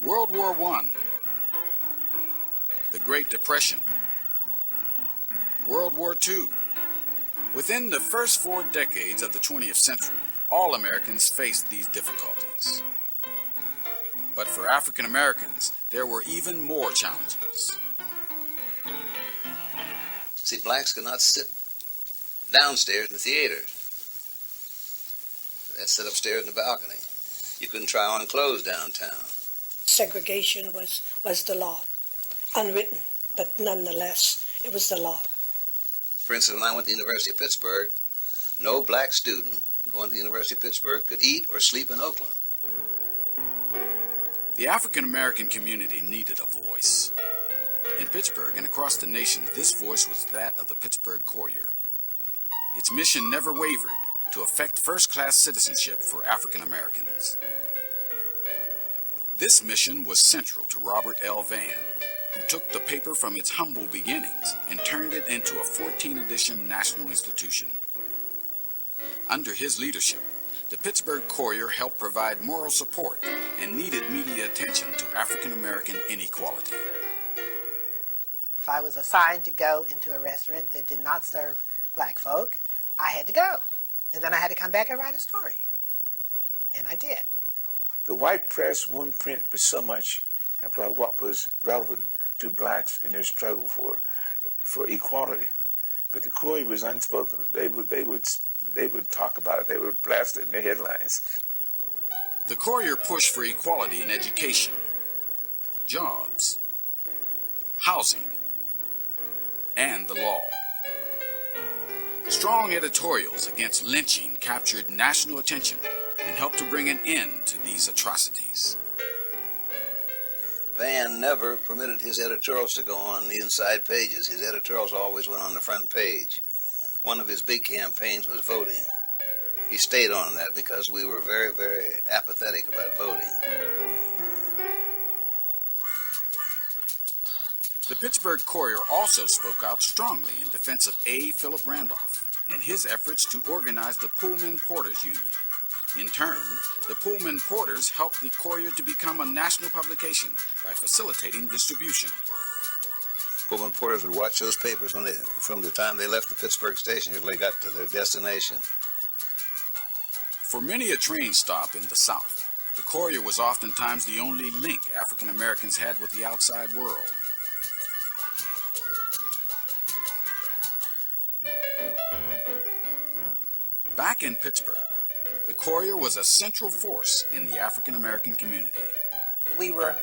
World War I, the Great Depression, World War II. Within the first 4 decades of the 20th century, all Americans faced these difficulties. But for African Americans, there were even more challenges. See, blacks could not sit downstairs in the theater. They'd sit upstairs in the balcony. You couldn't try on clothes downtown. Segregation was the law, unwritten, but nonetheless, it was the law. For instance, when I went to the University of Pittsburgh, no black student going to the University of Pittsburgh could eat or sleep in Oakland. The African American community needed a voice. In Pittsburgh and across the nation, this voice was that of the Pittsburgh Courier. Its mission never wavered to effect first-class citizenship for African Americans. This mission was central to Robert L. Vann, who took the paper from its humble beginnings and turned it into a 14-edition national institution. Under his leadership, the Pittsburgh Courier helped provide moral support and needed media attention to African American inequality. If I was assigned to go into a restaurant that did not serve black folk, I had to go. And then I had to come back and write a story. And I did. The white press wouldn't print for so much about what was relevant to blacks in their struggle for equality. But the Courier was unspoken. They would talk about it. They would blast it in their headlines. The Courier pushed for equality in education, jobs, housing, and the law. Strong editorials against lynching captured national attention and helped to bring an end to these atrocities. Vann never permitted his editorials to go on the inside pages. His editorials always went on the front page. One of his big campaigns was voting. He stayed on that because we were very, very apathetic about voting. The Pittsburgh Courier also spoke out strongly in defense of A. Philip Randolph and his efforts to organize the Pullman Porters Union. In turn, the Pullman Porters helped the Courier to become a national publication by facilitating distribution. Pullman Porters would watch those papers from the time they left the Pittsburgh station until they got to their destination. For many a train stop in the South, the Courier was oftentimes the only link African Americans had with the outside world. Back in Pittsburgh, the Courier was a central force in the African American community. We were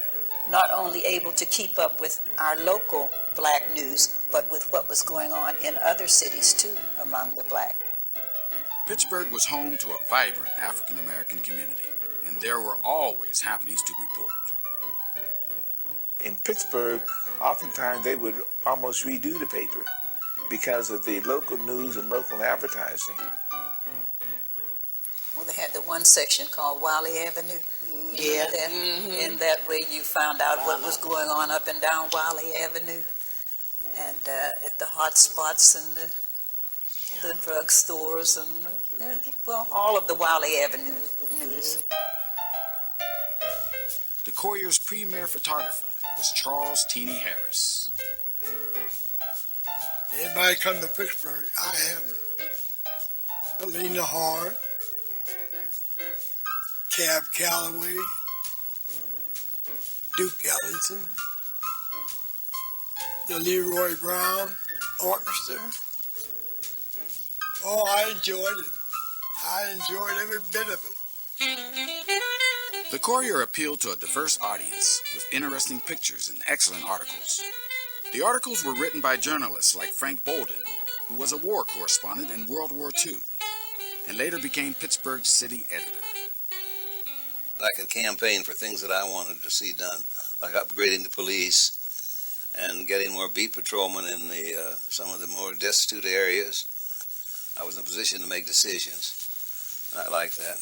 not only able to keep up with our local black news, but with what was going on in other cities too among the black. Pittsburgh was home to a vibrant African American community, and there were always happenings to report. In Pittsburgh, oftentimes they would almost redo the paper because of the local news and local advertising. Well, they had the one section called Wiley Avenue. Yeah. In that way you found out what was going on up and down Wiley Avenue and at the hot spots and the drug stores and, well, all of the Wiley Avenue news. The Courier's premier photographer was Charles Teenie Harris. Anybody come to Pittsburgh, I am. Lena Hart, Cab Calloway, Duke Ellington, the Leroy Brown Orchestra. Oh, I enjoyed it. I enjoyed every bit of it. The Courier appealed to a diverse audience with interesting pictures and excellent articles. The articles were written by journalists like Frank Bolden, who was a war correspondent in World War II, and later became Pittsburgh's city editor. I could campaign for things that I wanted to see done, like upgrading the police and getting more beat patrolmen in some of the more destitute areas. I was in a position to make decisions, and I liked that.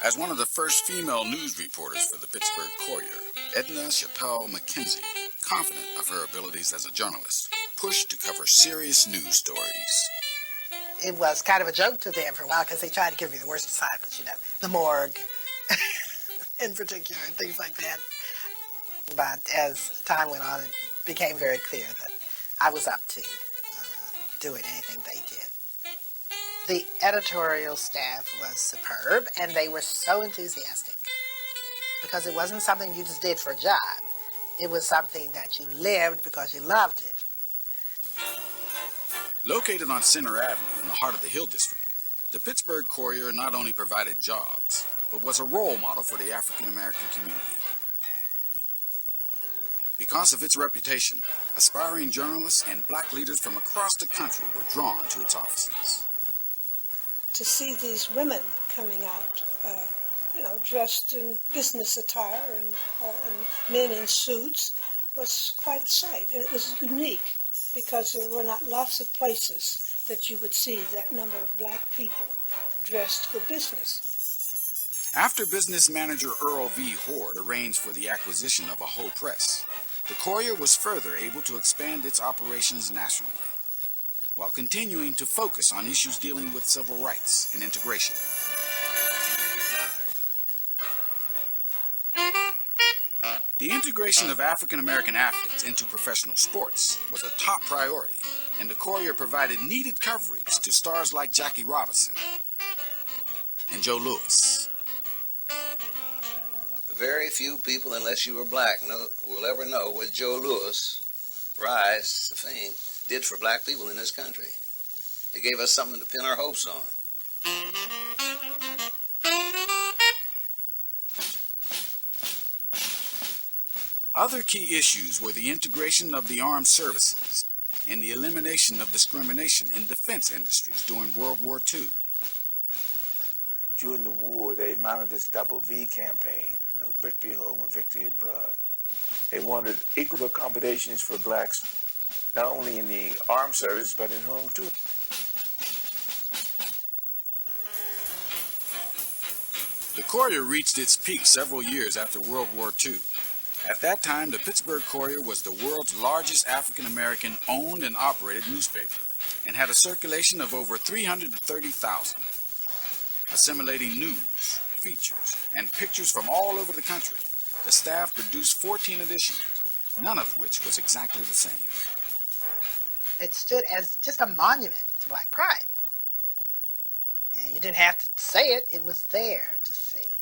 As one of the first female news reporters for the Pittsburgh Courier, Edna Chappelle McKenzie, confident of her abilities as a journalist, pushed to cover serious news stories. It was kind of a joke to them for a while because they tried to give me the worst assignments, the morgue, in particular, and things like that. But as time went on, it became very clear that I was up to doing anything they did. The editorial staff was superb, and they were so enthusiastic because it wasn't something you just did for a job. It was something that you lived because you loved it. Located on Center Avenue in the heart of the Hill District, the Pittsburgh Courier not only provided jobs, but was a role model for the African American community. Because of its reputation, aspiring journalists and black leaders from across the country were drawn to its offices. To see these women coming out, dressed in business attire and men in suits was quite a sight. And it was unique because there were not lots of places that you would see that number of black people dressed for business. After business manager Earl V. Hoard arranged for the acquisition of a whole press, the Courier was further able to expand its operations nationally, while continuing to focus on issues dealing with civil rights and integration. The integration of African American athletes into professional sports was a top priority, and the Courier provided needed coverage to stars like Jackie Robinson and Joe Louis. Very few people, unless you were black, will ever know what Joe Louis' rise to fame did for black people in this country. It gave us something to pin our hopes on. Other key issues were the integration of the armed services and the elimination of discrimination in defense industries during World War II. During the war, they mounted this double V campaign, victory home and victory abroad. They wanted equal accommodations for blacks, not only in the armed service, but in home too. The Courier reached its peak several years after World War II. At that time, the Pittsburgh Courier was the world's largest African-American owned and operated newspaper and had a circulation of over 330,000. Assimilating news, features, and pictures from all over the country, the staff produced 14 editions, none of which was exactly the same. It stood as just a monument to black pride. And you didn't have to say it, it was there to see.